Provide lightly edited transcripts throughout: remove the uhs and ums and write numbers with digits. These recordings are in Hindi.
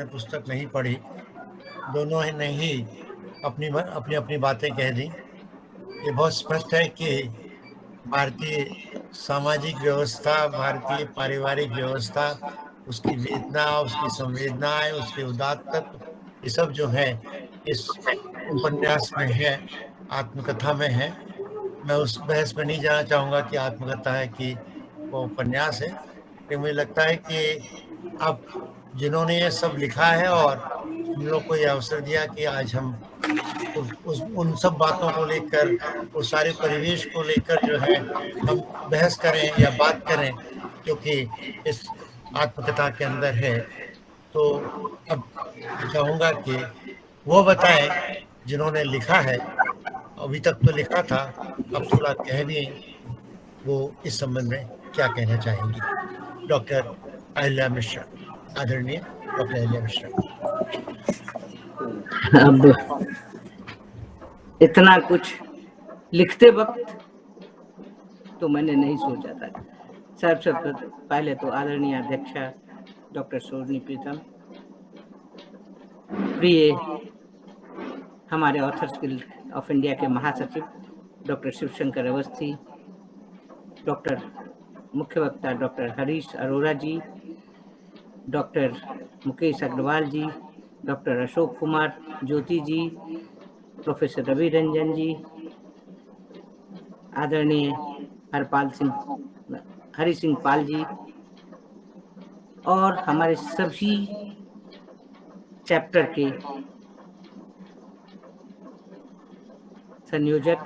ने पुस्तक नहीं पढ़ी, दोनों ने ही अपनी अपनी अपनी बातें कह दी। ये बहुत स्पष्ट है कि भारतीय सामाजिक व्यवस्था, भारतीय पारिवारिक व्यवस्था, उसकी वेदना, उसकी संवेदनाएं, उसके उदात्त तत्व, ये सब जो है इस उपन्यास में है, आत्मकथा में है। मैं उस बहस में नहीं जाना चाहूँगा कि आत्मकथा है कि वो उपन्यास है, लेकिन मुझे लगता है कि अब जिन्होंने ये सब लिखा है और हम लोग को ये अवसर दिया कि आज हम उन सब बातों को लेकर, उस सारे परिवेश को लेकर जो है हम बहस करें या बात करें, क्योंकि इस आत्मकथा के अंदर है। तो अब चाहूँगा कि वो बताएं जिन्होंने लिखा है, अभी तक तो लिखा था, अब थोड़ा कह भी वो इस संबंध में क्या कहना चाहेंगी। डॉक्टर अहिल्या मिश्रा, आदरणीय डॉक्टर अहिल्या मिश्रा। अब इतना कुछ लिखते वक्त तो मैंने नहीं सोचा था। सबसे पहले तो आदरणीय अध्यक्षा डॉक्टर सोरनी प्रीतम, प्रिय हमारे ऑथर्स गिल्ड ऑफ इंडिया के महासचिव डॉक्टर शिवशंकर अवस्थी, डॉक्टर मुख्य वक्ता डॉक्टर हरीश अरोरा जी, डॉक्टर मुकेश अग्रवाल जी, डॉक्टर अशोक कुमार ज्योति जी, प्रोफेसर रवि रंजन जी, आदरणीय हरि सिंह पाल जी, और हमारे सभी चैप्टर के संयोजक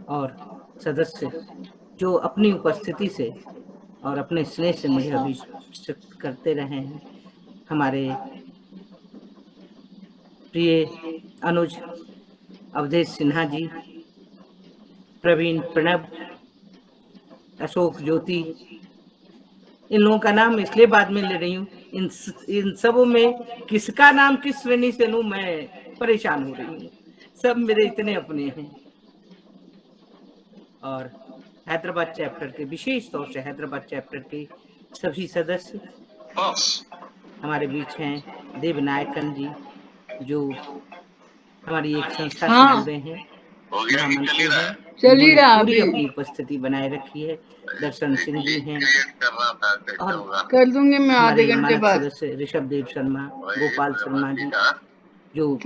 और सदस्य जो अपनी उपस्थिति से और अपने स्नेह से मुझे अभिषेक करते रहे हैं। हमारे प्रिय अनुज अवधेश सिन्हा जी, प्रवीण प्रणब, अशोक ज्योति, इन लोगों का नाम इसलिए बाद में ले रही हूँ, इन सबों में किसका नाम किस श्रेणी से लूं मैं परेशान हो रही हूँ। सब मेरे इतने अपने हैं। और हैदराबाद चैप्टर के, विशेष तौर से हैदराबाद चैप्टर के सभी सदस्य हमारे बीच हैं। देवनायकन जी जो हमारी एक संस्था से जुड़े हैं, महामंत्री हैं, उन्होंने पूरी अपनी उपस्थिति बनाए रखी है। दर्शन सिंह जी हैं, और कर दूंगी मैं आधे हमारे घंटे मानद बाद। सदस्य ऋषभ देव शर्मा, गोपाल शर्मा जी जो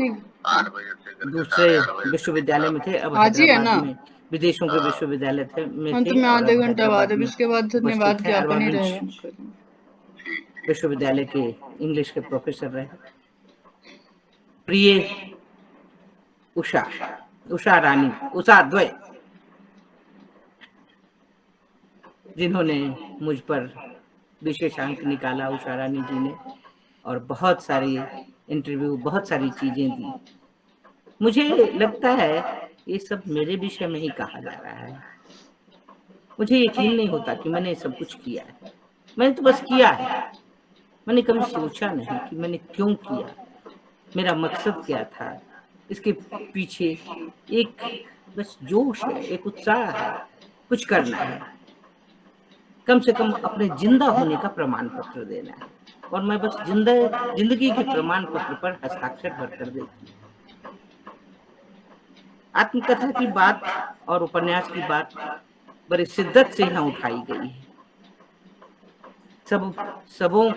दूसरे विश्वविद्यालय में थे, अब आज ही है ना? हैदराबाद में विदेशों के विश्वविद्यालय में हाँ, थे, तो मैं और आधे अब घंटा बाद, हैदराबाद अब में इसके बाद धन्यवाद उपस्थित है। ज्ञापन ही अरविंद रहेगा। विश्वविद्यालय के इंग्लिश के प्रोफेसर रहे। प्रिय उषा रानी, उषा द्वय, जिन्होंने मुझ पर विशेष अंक निकाला, उषा रानी जी ने, और बहुत सारी इंटरव्यू, बहुत सारी चीजें दी। मुझे लगता है ये सब मेरे विषय में ही कहा जा रहा है। मुझे यकीन नहीं होता कि मैंने सब कुछ किया है। मैंने तो बस किया है, मैंने कभी सोचा नहीं कि मैंने क्यों किया, मेरा मकसद क्या था। इसके पीछे एक बस जोश है, एक उत्साह है, कुछ करना है, कम से कम अपने जिंदा होने का प्रमाण पत्र देना है। और मैं बस जिंदगी के प्रमाण पत्र पर हस्ताक्षर भर कर देती हूँ। आत्मकथा की बात और उपन्यास की बात बड़ी शिद्दत से यहाँ उठाई गई है। सबों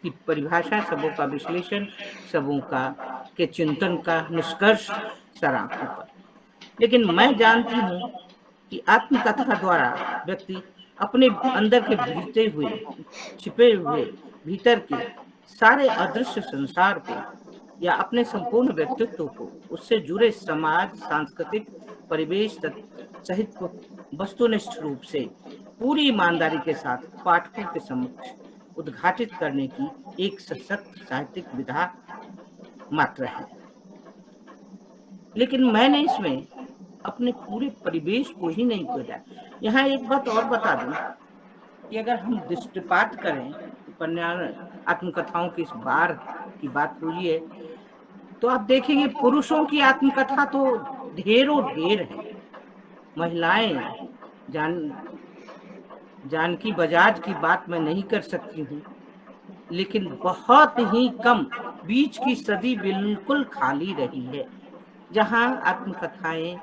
की परिभाषा, सबों का विश्लेषण, सबों के चिंतन का निष्कर्ष सराखों पर। लेकिन मैं जानती हूँ कि आत्मकथा द्वारा व्यक्ति अपने अंदर के भीते हुए, छिपे हुए भीतर के सारे अदृश्य संसार को या अपने संपूर्ण व्यक्तित्व को, उससे जुड़े समाज, सांस्कृतिक परिवेश सहित को वस्तुनिष्ठ रूप से पूरी ईमानदारी के साथ पाठकों के समक्ष उद्घाटित करने की एक सशक्त साहित्यिक विधा मात्र है। लेकिन मैंने इसमें अपने पूरे परिवेश को ही नहीं खोजा। यहाँ एक बात और बता दूं कि अगर हम दृष्टिपात करें, उपन्यास आत्मकथाओं की इस बार की बात हुई है, तो आप देखेंगे पुरुषों की आत्मकथा तो ढेरों ढेर है। महिलाएं, जानकी बजाज की बात मैं नहीं कर सकती हूँ, लेकिन बहुत ही कम, बीच की सदी बिल्कुल खाली रही है, जहां आत्मकथाएं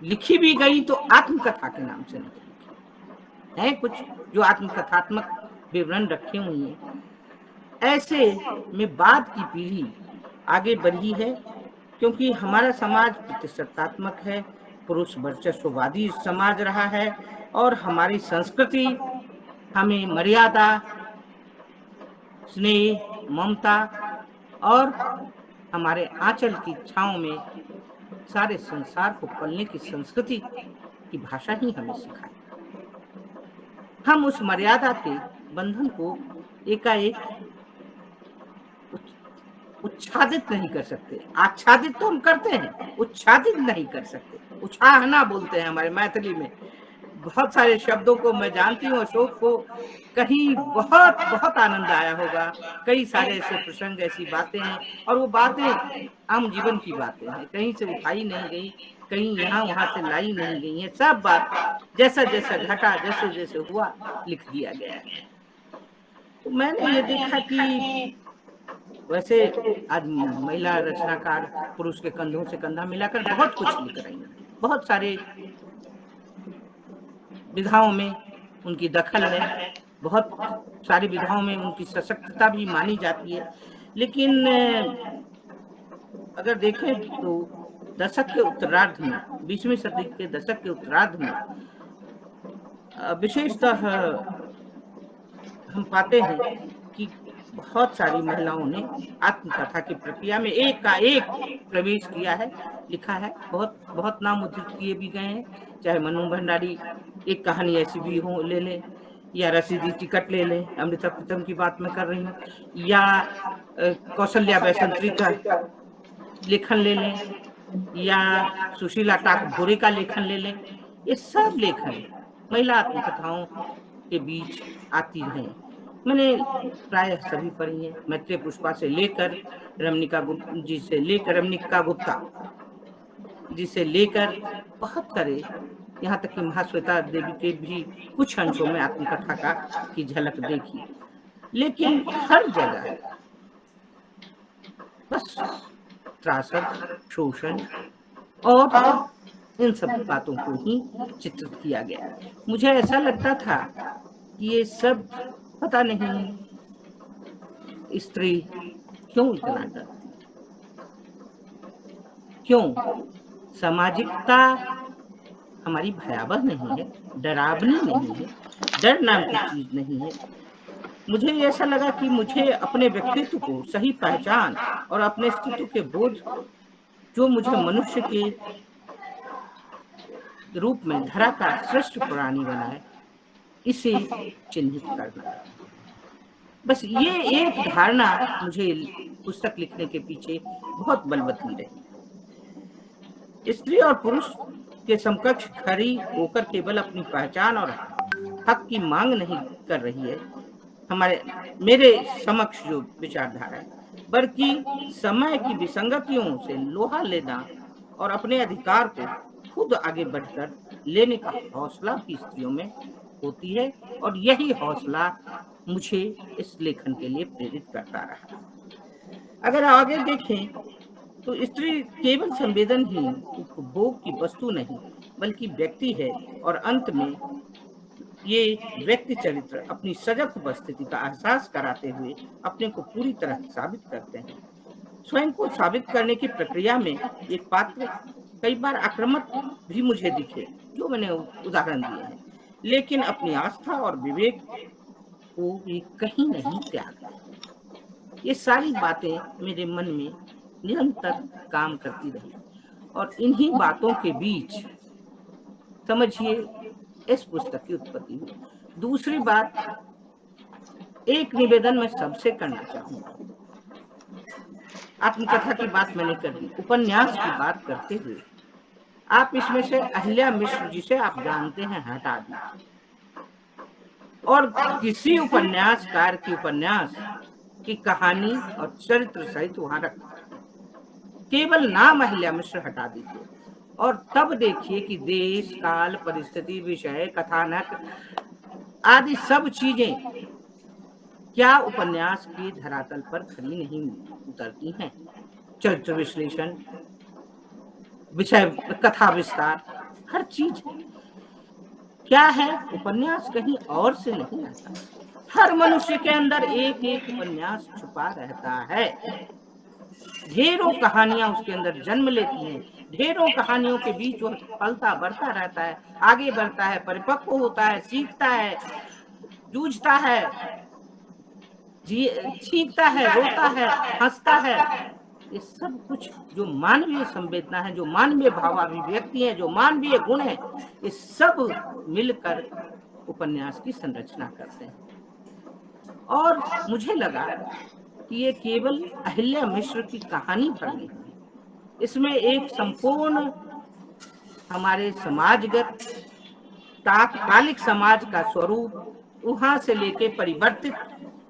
लिखी भी गई तो आत्मकथा के नाम से नहीं लिखी है, कुछ जो आत्मकथात्मक विवरण रखे हुए हैं। ऐसे में बाद की पीढ़ी आगे बढ़ी है, क्योंकि हमारा समाज प्रतिशतात्मक है, पुरुष वर्चस्ववादी समाज रहा है, और हमारी संस्कृति हमें मर्यादा, स्नेह, ममता और हमारे आंचल की छांव में सारे संसार को पलने की संस्कृति की भाषा ही हमें सिखाई। हम उस मर्यादा के बंधन को एकाएक उच्छादित नहीं कर सकते। आच्छादित तो हम करते हैं, उच्छादित नहीं कर सकते। उछाहना बोलते हैं हमारे मैथिली में। बहुत सारे शब्दों को मैं जानती हूँ। अशोक को कहीं बहुत बहुत आनंद आया होगा। कई सारे ऐसे प्रसंग, ऐसी बातें हैं, और वो बातें आम जीवन की बातें हैं, कहीं से उठाई नहीं गई, कहीं यहाँ वहां से लाई नहीं गई है। सब बात जैसा जैसा घटा, जैसे जैसे हुआ, लिख दिया गया है। तो मैंने ये देखा कि वैसे आज महिला रचनाकार पुरुष के कंधों से कंधा मिलाकर बहुत कुछ लिख रही हैं। बहुत सारे विधाओं में उनकी दखल है, बहुत सारी विधाओं में उनकी सशक्तता भी मानी जाती है। लेकिन अगर देखें तो दशक के उत्तरार्ध में, 20वीं सदी के दशक के उत्तरार्ध में विशेषतः हम पाते हैं कि बहुत सारी महिलाओं ने आत्मकथा की प्रक्रिया में एक का एक प्रवेश किया है, लिखा है। बहुत बहुत नाम उद्धृत किए भी गए हैं, चाहे मनु भंडारी एक कहानी ऐसी भी हो ले लें, या रसीदी टिकट ले लें, अमृता प्रीतम की बात मैं कर रही हूँ, या कौशल्या वैसंत्री का लेखन ले लें, या सुशीला टाक भोरे का लेखन ले लें। ये सब लेखन महिला आत्मकथाओं के बीच आती हैं। मैंने प्रायः सभी पढ़ी हैं, मैत्रेय पुष्पा से लेकर रमणिका गुप्ता जी से लेकर बहुत सारे, यहाँ तक कि महाश्वेता देवी के भी कुछ अंशों में आत्मकथा का की झलक देखी। लेकिन हर जगह बस त्रासद, शोषण और इन सब बातों को ही चित्रित किया गया। मुझे ऐसा लगता था कि ये सब पता नहीं स्त्री क्यों इतना डरती, क्यों सामाजिकता हमारी भयावह नहीं है, डरावनी नहीं है, डर नाम की चीज नहीं है। मुझे ऐसा लगा कि मुझे अपने व्यक्तित्व को सही पहचान और अपने अस्तित्व के बोध, जो मुझे मनुष्य के रूप में धरा का श्रेष्ठ प्राणी बनाए, इसे चिन्हित करना। बस ये एक धारणा मुझे पुस्तक लिखने के पीछे बहुत बलवती रही। स्त्री और पुरुष के समकक्ष खड़ी होकर केवल अपनी पहचान और हक की मांग नहीं कर रही है मेरे समक्ष जो विचारधारा है, बल्कि समय की विसंगतियों से लोहा लेना और अपने अधिकार को खुद आगे बढ़कर लेने का हौसला भी स्त्रियों में होती है। और यही हौसला मुझे इस लेखन के लिए प्रेरित करता रहा। अगर आगे देखें तो स्त्री केवल संवेदनहीन उपभोग की वस्तु नहीं, बल्कि व्यक्ति है, और अंत में ये व्यक्ति चरित्र अपनी सजग उपस्थिति का एहसास कराते हुए अपने को पूरी तरह साबित करते हैं। स्वयं को साबित करने की प्रक्रिया में एक पात्र कई बार आक्रामक भी मुझे दिखे, जो मैंने उदाहरण दिए हैं, लेकिन अपनी आस्था और विवेक को भी कहीं नहीं त्यागता। ये सारी बातें मेरे मन में निरंतर काम करती रही, और इन्हीं बातों के बीच समझिए इस पुस्तक की उत्पत्ति हुई। दूसरी बात, एक निवेदन मैं सबसे करना चाहूंगा। आत्मकथा की बात मैंने कर दी, उपन्यास की बात करते हुए आप इसमें से अहिल्या मिश्र जिसे आप जानते हैं हटा दीजिए, और किसी उपन्यासकार की उपन्यास की कहानी और चरित्र सहित वहां रख, केवल नाम अहिल्या मिश्र हटा दीजिए, और तब देखिए कि देश, काल, परिस्थिति, विषय, कथानक आदि सब चीजें क्या उपन्यास के धरातल पर खरी नहीं उतरती हैं? चरित्र विश्लेषण, विषय, कथा विस्तार, हर चीज है। क्या है, उपन्यास कहीं और से नहीं आता। हर मनुष्य के अंदर एक एक उपन्यास छुपा रहता है। ढेरों कहानियां उसके अंदर जन्म लेती हैं। ढेरों कहानियों के बीच वह पलता बढ़ता रहता है, आगे बढ़ता है, परिपक्व होता है, सीखता है, जूझता है, सीखता है, रोता है, हंसता है। ये सब कुछ जो मानवीय संवेदना है, जो मानवीय भावाभिव्यक्ति है, जो मानवीय गुण है, ये सब मिलकर उपन्यास की संरचना करते हैं। और मुझे लगा कि ये केवल अहिल्या मिश्र की कहानी भर नहीं है, इसमें एक संपूर्ण हमारे समाजगत तात्कालिक समाज का स्वरूप, वहां से लेके परिवर्तित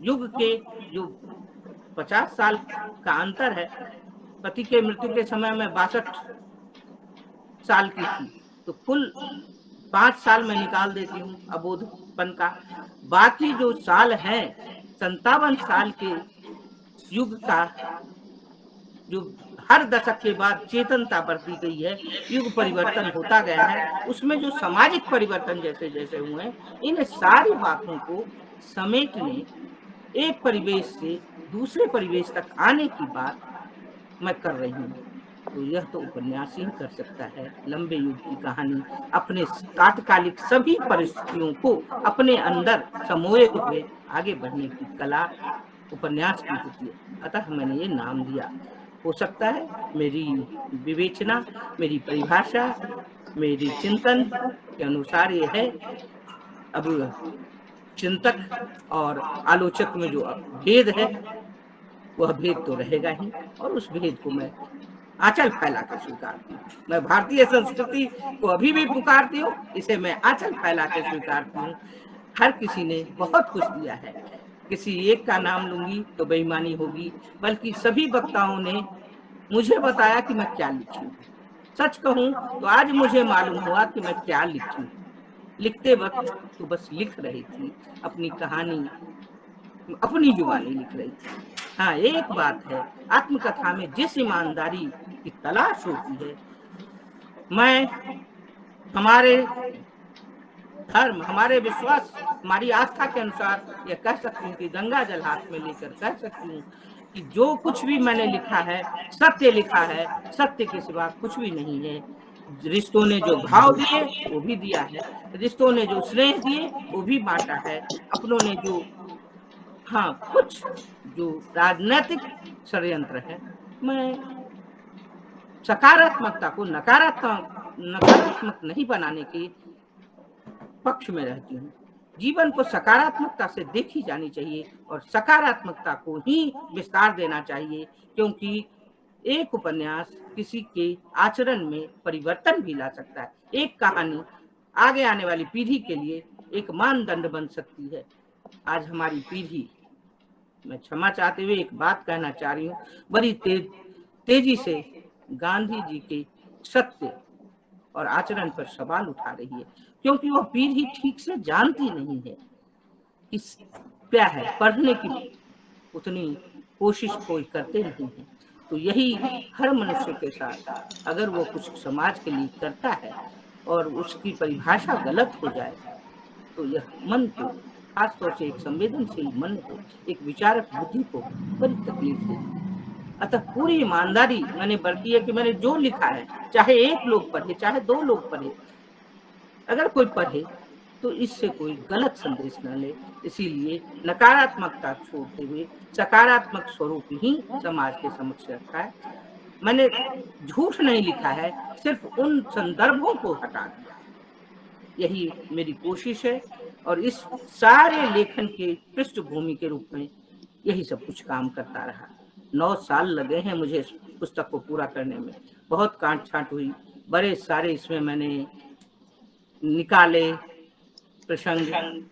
युग के जो 50 साल का अंतर है। पति के मृत्यु के समय में 62 साल की थी, तो कुल 5 साल में निकाल देती हूँ अबोधपन का। बाकी जो साल है 57 साल के युग का, जो हर दशक के बाद चेतनता बढ़ती गई है, युग परिवर्तन होता गया है, उसमें जो सामाजिक परिवर्तन जैसे जैसे हुए हैं, इन सारी बातों को समेटने, एक परिवेश से दूसरे परिवेश तक आने की बात मैं कर रही हूँ। तो यह तो उपन्यास ही कर सकता है। लंबे युग की कहानी अपने तात्कालिक सभी परिस्थितियों को अपने अंदर समोए हुए आगे बढ़ने की कला उपन्यास की होती है। अतः मैंने ये नाम दिया। हो सकता है मेरी विवेचना, मेरी परिभाषा, मेरी चिंतन के अनुसार ये है। अब चिंतक और आलोचक में जो भेद है, वह भेद तो रहेगा ही, और उस भेद को मैं आंचल फैला कर स्वीकारती हूँ। मैं भारतीय संस्कृति को अभी भी पुकारती हूँ, इसे मैं आंचल फैला कर स्वीकारती हूँ। हर किसी ने बहुत कुछ दिया है, किसी एक का नाम लूंगी तो बेईमानी होगी, बल्कि सभी वक्ताओं ने मुझे बताया कि मैं क्या लिखी हूँ। सच कहूं तो आज मुझे मालूम हुआ कि मैं क्या लिखी हूँ। लिखते वक्त तो बस लिख रही थी, अपनी कहानी अपनी जुबानी लिख रही थी। हाँ, एक बात है, आत्मकथा में जिस ईमानदारी की तलाश होती है, मैं हमारे धर्म, हमारे विश्वास, हमारी आस्था के अनुसार यह कह सकती हूँ कि गंगा जल हाथ में लेकर कह सकती हूँ कि जो कुछ भी मैंने लिखा है सत्य लिखा है, सत्य के सिवा कुछ भी नहीं है। रिश्तों ने जो भाव दिए वो भी दिया है, रिश्तों ने जो स्नेह दिए वो भी बांटा है, अपनों ने जो, हाँ, कुछ जो राजनीतिक षड्यंत्र है, मैं सकारात्मकता को नकारात्मक नहीं बनाने के पक्ष में रहती हूँ। जीवन को सकारात्मकता से देखी जानी चाहिए और सकारात्मकता को ही विस्तार देना चाहिए, क्योंकि एक उपन्यास किसी के आचरण में परिवर्तन भी ला सकता है। एक कहानी आगे आने वाली पीढ़ी के लिए एक मानदंड बन सकती है। आज हमारी पीढ़ी, मैं क्षमा चाहते हुए एक बात कहना चाह रही हूँ, बड़ी तेजी से गांधी जी के सत्य और आचरण पर सवाल उठा रही है, क्योंकि वह पीढ़ी ठीक से जानती नहीं है कि क्या है। पढ़ने की उतनी कोशिश कोई करते नहीं है। तो यही हर मनुष्य के साथ, अगर वो कुछ समाज के लिए करता है और उसकी परिभाषा गलत हो जाए, तो यह मन को, खासतौर से एक संवेदनशील मन को, एक विचारक बुद्धि को बड़ी तकलीफ देती है। अतः पूरी ईमानदारी मैंने बरती है कि मैंने जो लिखा है, चाहे एक लोग पढ़े चाहे 2 लोग पढ़े, अगर कोई पढ़े तो इससे कोई गलत संदेश न ले। इसीलिए नकारात्मकता छोड़ते हुए सकारात्मक स्वरूप ही समाज के समक्ष रखा है। मैंने झूठ नहीं लिखा है, सिर्फ उन संदर्भों को हटा दिया। यही मेरी कोशिश है, और इस सारे लेखन के पृष्ठभूमि के रूप में यही सब कुछ काम करता रहा। 9 साल लगे हैं मुझे इस पुस्तक को पूरा करने में। बहुत काट छांट हुई, बड़े सारे इसमें मैंने निकाले प्रसंग,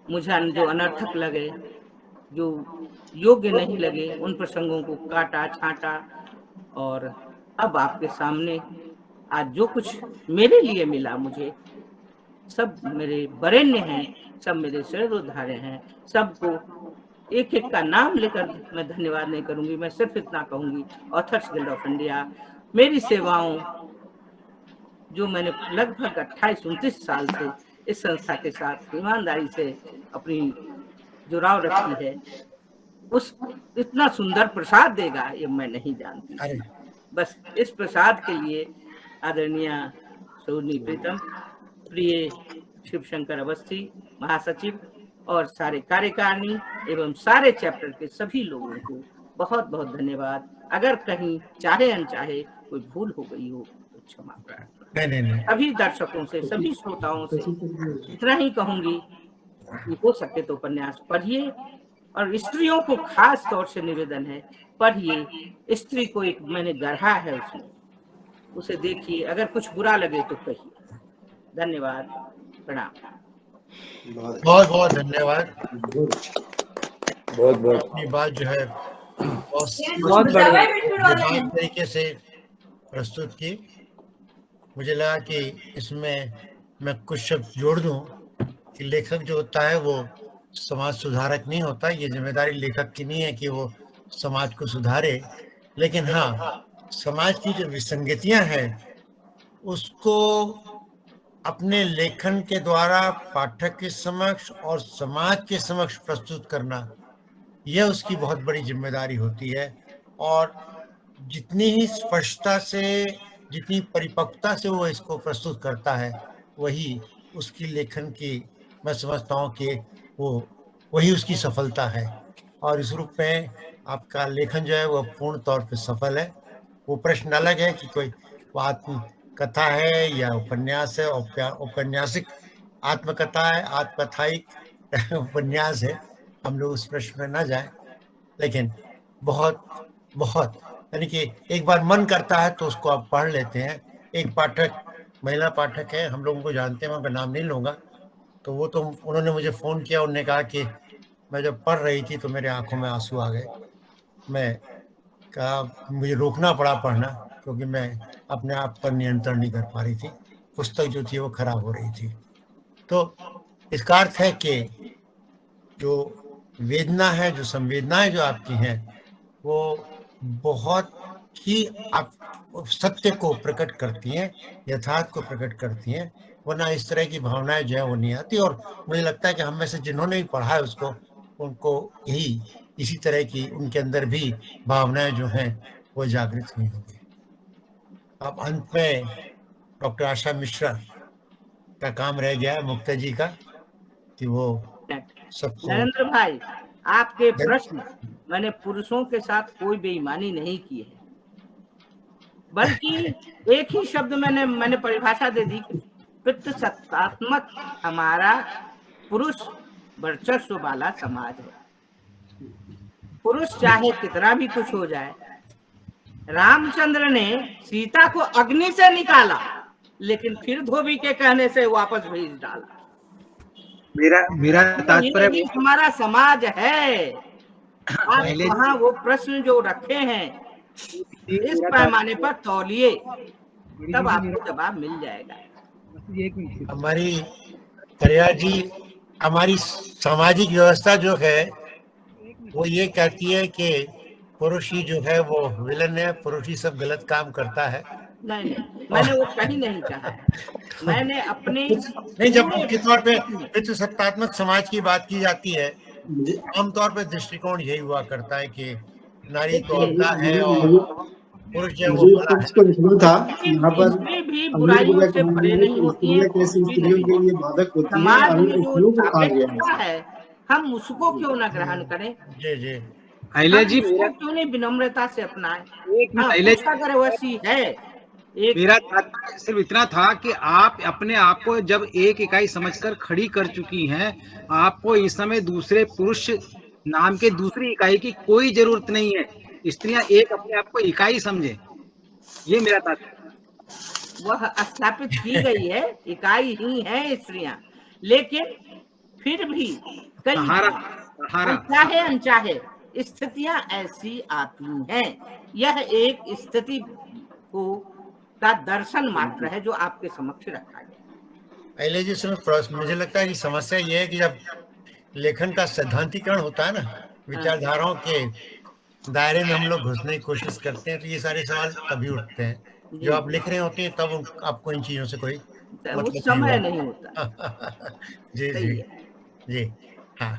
मुझे जो अनर्थक लगे, जो योग्य नहीं लगे, उन प्रसंगों को काटा छांटा, और अब आपके सामने आज जो कुछ मेरे लिए मिला, मुझे सब मेरे वरेण्य हैं, सब मेरे शिरोधार्य हैं, सबको एक एक का नाम लेकर मैं धन्यवाद नहीं करूंगी, मैं सिर्फ इतना कहूंगी, ऑथर्स गिल्ड ऑफ इंडिया, मेरी सेवाओं जो मैंने लगभग 28-29 साल से इस संस्था के साथ ईमानदारी से अपनी जुड़ाव रखी है, उस इतना सुंदर प्रसाद देगा ये मैं नहीं जानती। अरे बस इस प्रसाद के लिए आदरणीय सोनी प्रीतम, प्रिय शिवशंकर अवस्थी महासचिव और सारे कार्यकारिणी एवं सारे चैप्टर के सभी लोगों को बहुत बहुत धन्यवाद। अगर कहीं चाहे अनचाहे कोई भूल हो गई हो तो क्षमा प्रार्थना। नहीं। सभी दर्शकों से, सभी श्रोताओं से इतना ही कहूंगी कि हो सके तो उपन्यास पढ़िए, और स्त्रियों को खास तौर से निवेदन है, पढ़िए। स्त्री को एक मैंने गढ़ा है उसमें, उसे देखिए, अगर कुछ बुरा लगे तो कहिए। धन्यवाद, प्रणाम। बहुत बहुत धन्यवाद। बहुत अपनी बात जो है बहुत बढ़िया तरीके से प्रस्तुत की। मुझे लगा कि इसमें मैं कुछ शब्द जोड़ दूं कि लेखक जो होता है वो समाज सुधारक नहीं होता। ये जिम्मेदारी लेखक की नहीं है कि वो समाज को सुधारे, लेकिन हाँ, समाज की जो विसंगतियां हैं उसको अपने लेखन के द्वारा पाठक के समक्ष और समाज के समक्ष प्रस्तुत करना, यह उसकी बहुत बड़ी जिम्मेदारी होती है। और जितनी ही स्पष्टता से, जितनी परिपक्वता से वो इसको प्रस्तुत करता है, वही उसकी लेखन की, मैं समझता हूँ कि वही उसकी सफलता है। और इस रूप में आपका लेखन जो है वो पूर्ण तौर पे सफल है। वो प्रश्न अलग है कि कोई आत्मकथा है या उपन्यास है, औपन्यासिक आत्मकथा है, आत्मकथाइक उपन्यास है, हम लोग उस प्रश्न में ना जाए। लेकिन बहुत बहुत यानी कि एक बार मन करता है तो उसको आप पढ़ लेते हैं। एक पाठक, महिला पाठक है, हम लोगों को जानते हैं, मैं उनका नाम नहीं लूँगा, तो वो तो उन्होंने मुझे फ़ोन किया, उन्होंने कहा कि मैं जब पढ़ रही थी तो मेरे आंखों में आंसू आ गए। मैं कहा मुझे रोकना पड़ा पढ़ना, क्योंकि मैं अपने आप पर नियंत्रण नहीं कर पा रही थी, पुस्तक जो थी वो खराब हो रही थी। तो इसका अर्थ है कि जो वेदना है, जो संवेदनाएं जो आपकी हैं, वो बहुत ही आप सत्य को प्रकट करती हैं, यथार्थ को प्रकट करती हैं, वरना इस तरह की भावनाएं जो है वो नहीं आती। और मुझे लगता है कि हम में से जिन्होंने भी पढ़ा है उसको, उनको यही इसी तरह की उनके अंदर भी भावनाएं जो हैं वो जागृत हुई होंगी। अब अंत में डॉक्टर आशा मिश्रा का काम रह गया है, मुक्ता जी का, कि वो सबको। नरेंद्र भाई, आपके प्रश्न, मैंने पुरुषों के साथ कोई बेईमानी नहीं की है, बल्कि एक ही शब्द मैंने परिभाषा दे दी कि पितृसत्तात्मक हमारा पुरुष वर्चस्व वाला समाज है। पुरुष चाहे कितना भी कुछ हो जाए, रामचंद्र ने सीता को अग्नि से निकाला, लेकिन फिर धोबी के कहने से वापस भेज डाला। मेरा तात्पर्य हमारा समाज है। आप वहाँ वो प्रश्न जो रखे हैं इस पैमाने पर तौलिए, तब आपको जवाब मिल जाएगा। हमारी परिया जी, हमारी सामाजिक व्यवस्था जो है वो ये कहती है कि पुरुष ही जो है वो विलन है, पुरुष ही सब गलत काम करता है। नहीं, मैंने वो कहीं नहीं कहा है। मैंने अपने नहीं, जब मुख्य तौर पे पितृसत्तात्मक समाज की बात की जाती है, आमतौर पर दृष्टिकोण यही हुआ करता है कि नारी तो अबला है और पुरुष जो है वो भला है। था यहाँ पर भी बुराइयों से परे नहीं होती है, स्त्रियों के लिए बाधक होती है, समाज में जो कहा गया है हम उसको क्यों ना ग्रहण करें। जी जी, अहिल्या जी, क्यों नहीं विनम्रता से अपनाएं। अहिल्या जी, अगर वैसी है, मेरा तात्पर्य सिर्फ इतना था कि आप अपने आप को जब एक इकाई समझकर खड़ी कर चुकी हैं, आपको इस समय दूसरे पुरुष नाम के दूसरी इकाई की कोई जरूरत नहीं है। स्त्रियां एक अपने आप को इकाई समझे, ये मेरा तात्पर्य। वह स्थापित की गई है, इकाई ही है स्त्रियां, लेकिन फिर भी कई चाहे अनचाहे स्थितियां ऐसी आती हैं। यह एक स्थिति को का दर्शन मात्र है जो आपके समक्ष रखा गया। अहिल्या जी, मुझे लगता है कि समस्या ये है कि जब लेखन का सैद्धांतिकरण होता है ना, विचारधाराओं के दायरे में हम लोग घुसने की कोशिश करते हैं, तो ये सारे सवाल तभी उठते हैं जी जब आप लिख रहे होते हैं, तब आपको इन चीजों से कोई वो मतलब नहीं समय होता। नहीं होता। जी सही जी है। जी हाँ।